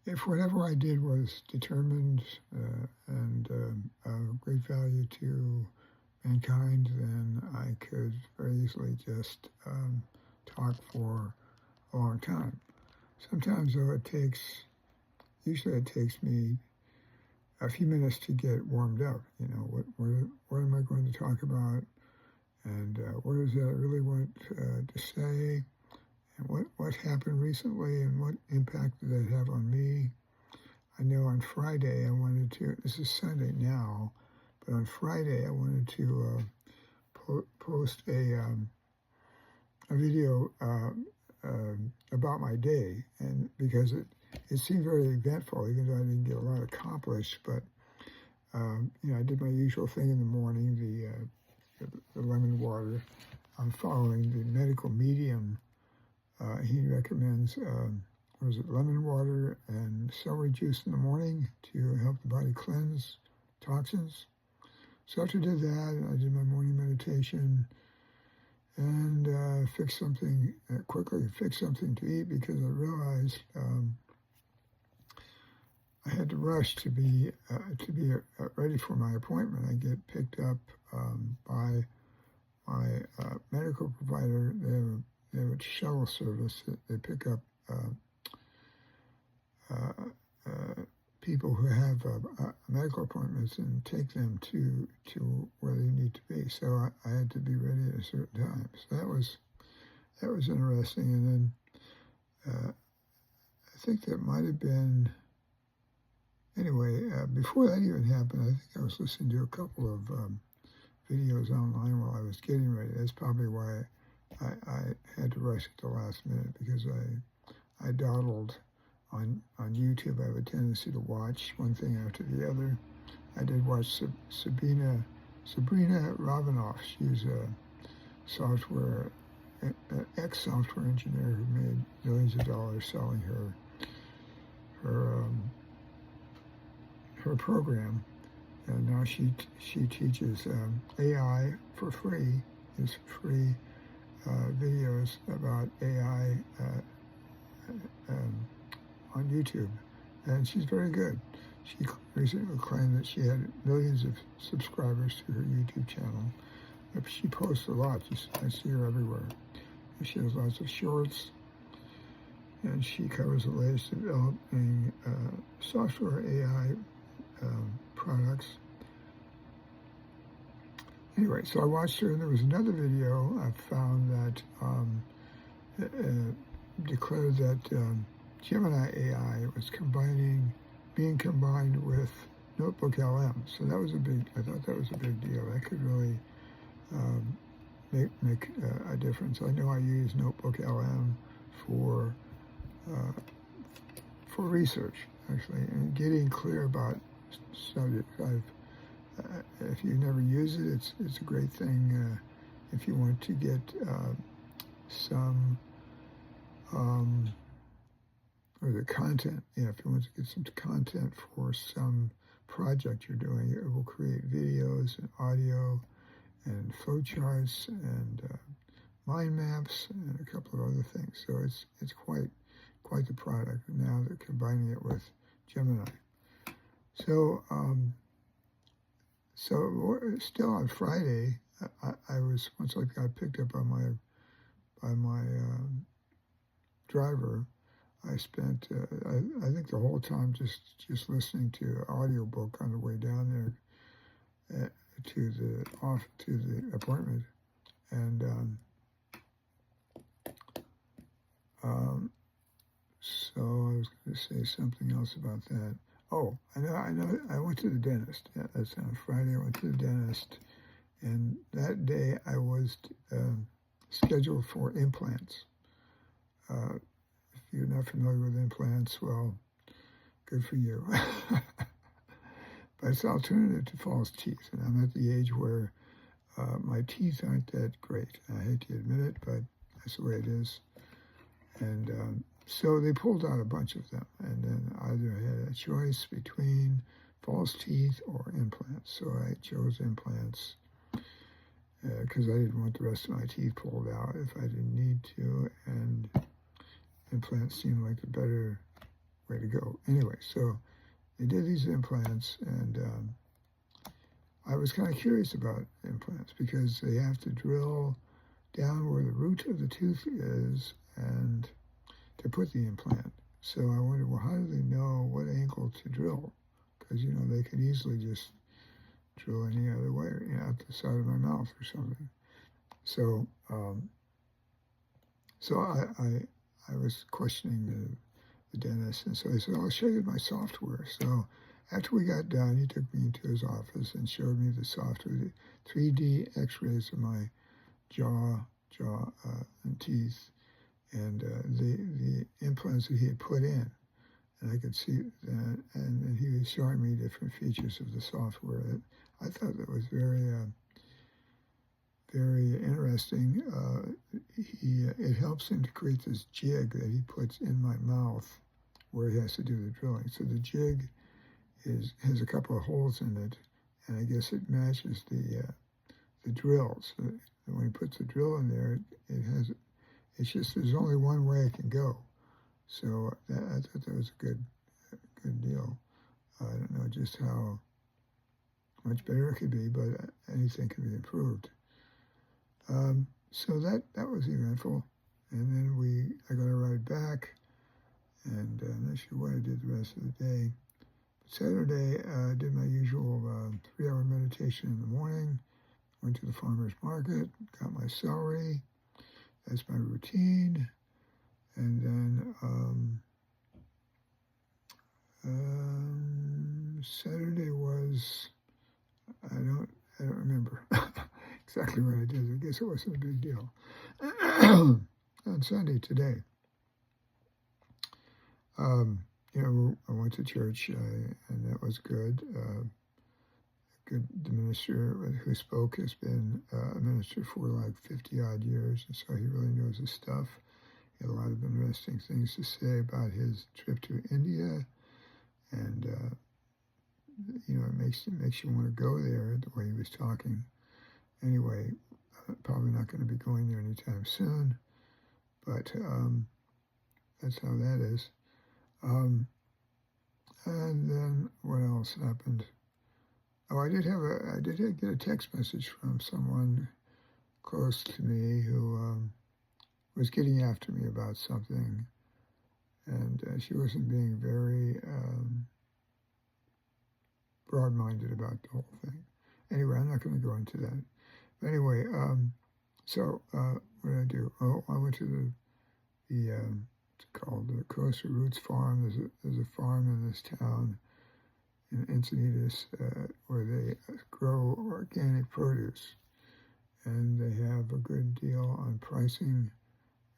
if whatever I did was determined and of great value to mankind, then I could very easily just talk for a long time. Sometimes, though, usually it takes me a few minutes to get warmed up. You know, what am I going to talk about? And what does that really want to say? And what happened recently and what impact did that have on me? I know on Friday I wanted to, this is Sunday now, but on Friday I wanted to post a video about my day, and because it seemed very eventful, even though I didn't get a lot accomplished, but you know, I did my usual thing in the morning, the lemon water. I'm following the medical medium. He recommends, lemon water and celery juice in the morning to help the body cleanse toxins. So after I did that, I did my morning meditation and quickly fix something to eat, because I realized I had to rush to be ready for my appointment. I get picked up by my medical provider. They have a shuttle service that they pick up people who have medical appointments and take them to where they need to be. So I had to be ready at a certain time. So that was interesting. And then I think that might have been, anyway, before that even happened, I think I was listening to a couple of videos online while I was getting ready. That's probably why I had to rush at the last minute, because I dawdled on YouTube. I have a tendency to watch one thing after the other. I did watch Sabrina Ravanoff. She's a ex-software engineer who made millions of dollars selling her program, and now she teaches AI for free. It's free videos about AI on YouTube, and she's very good. She recently claimed that she had millions of subscribers to her YouTube channel. She posts a lot. I see her everywhere. And she has lots of shorts, and she covers the latest developing software AI products. Anyway, so I watched her, and there was another video I found that declared that Gemini AI was being combined with Notebook LM. So that was I thought that was a big deal. That could really make a difference. I know I use Notebook LM for research, actually, and getting clear about subjects. If you never use it, it's a great thing if you want to get some content. Yeah, if you want to get some content for some project you're doing, it will create videos and audio and flowcharts and mind maps and a couple of other things. So it's quite the product. And now they're combining it with Gemini. So still on Friday, I was, once I got picked up by my driver, I spent I think the whole time just listening to an audiobook on the way down there to the appointment, and so I was going to say something else about that. Oh, I know. I went to the dentist. Yeah, that's on Friday. I went to the dentist, and that day I was scheduled for implants. If you're not familiar with implants, well, good for you. But it's an alternative to false teeth, and I'm at the age where my teeth aren't that great. I hate to admit it, but that's the way it is. And so they pulled out a bunch of them, and then either I had a choice between false teeth or implants. So I chose implants because I didn't want the rest of my teeth pulled out if I didn't need to, and implants seemed like the better way to go. Anyway, so they did these implants, and I was kind of curious about implants because they have to drill down where the root of the tooth is and to put the implant. So I wondered, well, how do they know what angle to drill? Because, you know, they could easily just drill any other way, you know, out the side of my mouth or something. So, I was questioning the dentist, and so I said, I'll show you my software. So after we got done, he took me into his office and showed me the software, the 3D x-rays of my jaw and teeth, and the implants that he had put in. And I could see that, and then he was showing me different features of the software that I thought that was very interesting. It helps him to create this jig that he puts in my mouth where he has to do the drilling. So the jig has a couple of holes in it, and I guess it matches the drill. So when he puts the drill in there, it's just there's only one way it can go. So I thought that was a good deal. I don't know just how much better it could be, but anything can be improved. So that was eventful. And then I got a ride back, and I'm not sure what I did the rest of the day. But Saturday, I did my usual 3-hour meditation in the morning, went to the farmer's market, got my celery. That's my routine. And then Saturday was, I don't remember exactly what I did. I guess it wasn't a big deal. On Sunday today, you know, I went to church, and that was good. The minister who spoke has been a minister for like 50-odd years, and so he really knows his stuff. He had a lot of interesting things to say about his trip to India, and you know, it makes you want to go there the way he was talking. Anyway, probably not going to be going there anytime soon, but that's how that is. And then what else happened? Oh, I did get a text message from someone close to me who was getting after me about something, and she wasn't being very broad-minded about the whole thing. Anyway, I'm not going to go into that. But anyway, so what did I do? Oh, I went to it's called the Costa Roots Farm. There's a farm in this town in Encinitas where they grow organic produce, and they have a good deal on pricing.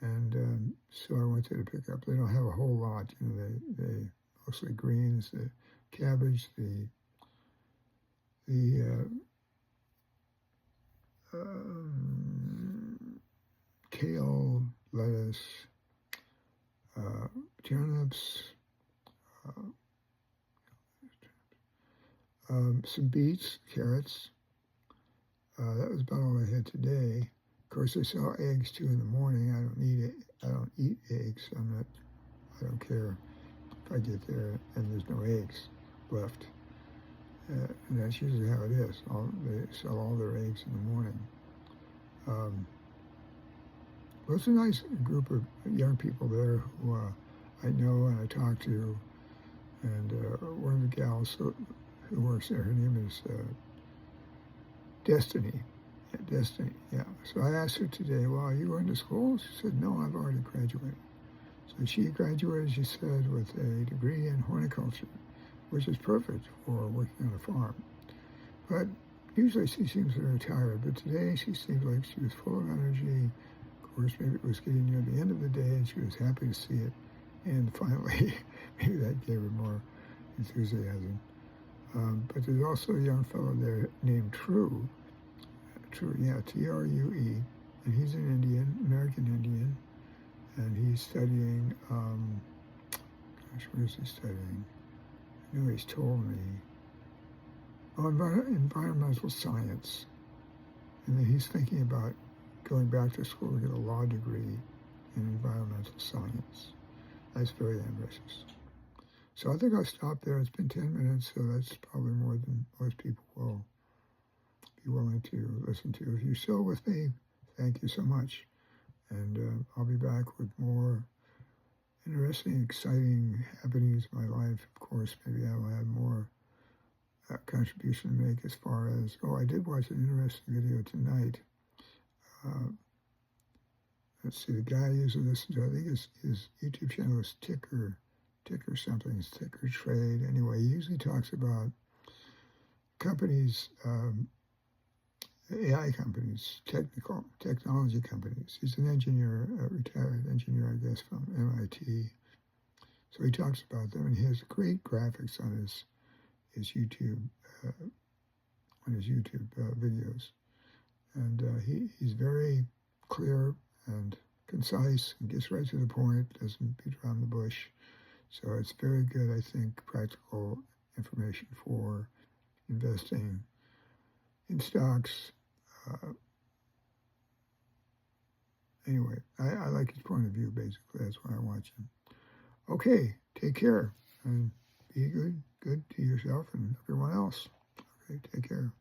And so I went there to pick up. They don't have a whole lot, you know. They mostly greens, the cabbage, the kale, lettuce, turnips, some beets, carrots. That was about all I had today. Of course, I saw eggs too in the morning. I don't eat eggs. I don't care if I get there and there's no eggs left. And that's usually how it is. They sell all their eggs in the morning. Well, it's a nice group of young people there who I know and I talk to. And one of the gals who works there, her name is Destiny. Destiny, yeah. So I asked her today, well, are you going to school? She said, no, I've already graduated. So she graduated, she said, with a degree in horticulture, which is perfect for working on a farm. But usually she seems very tired, but today she seemed like she was full of energy. Of course, maybe it was getting near the end of the day and she was happy to see it. And finally, maybe that gave her more enthusiasm. But there's also a young fellow there named True, yeah, True, and he's an Indian, American Indian, and he's studying, gosh, what is he studying? I know he's told me. Oh, environmental science. And then he's thinking about going back to school to get a law degree in environmental science. That's very ambitious. So I think I'll stop there. It's been 10 minutes, so that's probably more than most people will be willing to listen to. If you're still with me, thank you so much. And I'll be back with more interesting, exciting happenings in my life. Of course, maybe I'll have more contribution to make as far as, oh, I did watch an interesting video tonight. Let's see, the guy I usually listen to, I think his YouTube channel is Ticker something, it's Ticker Trade. Anyway, he usually talks about companies, AI companies, technology companies. He's an engineer, a retired engineer, I guess, from MIT. So he talks about them, and he has great graphics on his YouTube videos, and he's very clear and concise and gets right to the point. Doesn't beat around the bush. So it's very good, I think, practical information for investing in stocks. Anyway, I like his point of view, basically. That's why I watch him. Okay, take care and be good to yourself and everyone else. Okay, take care.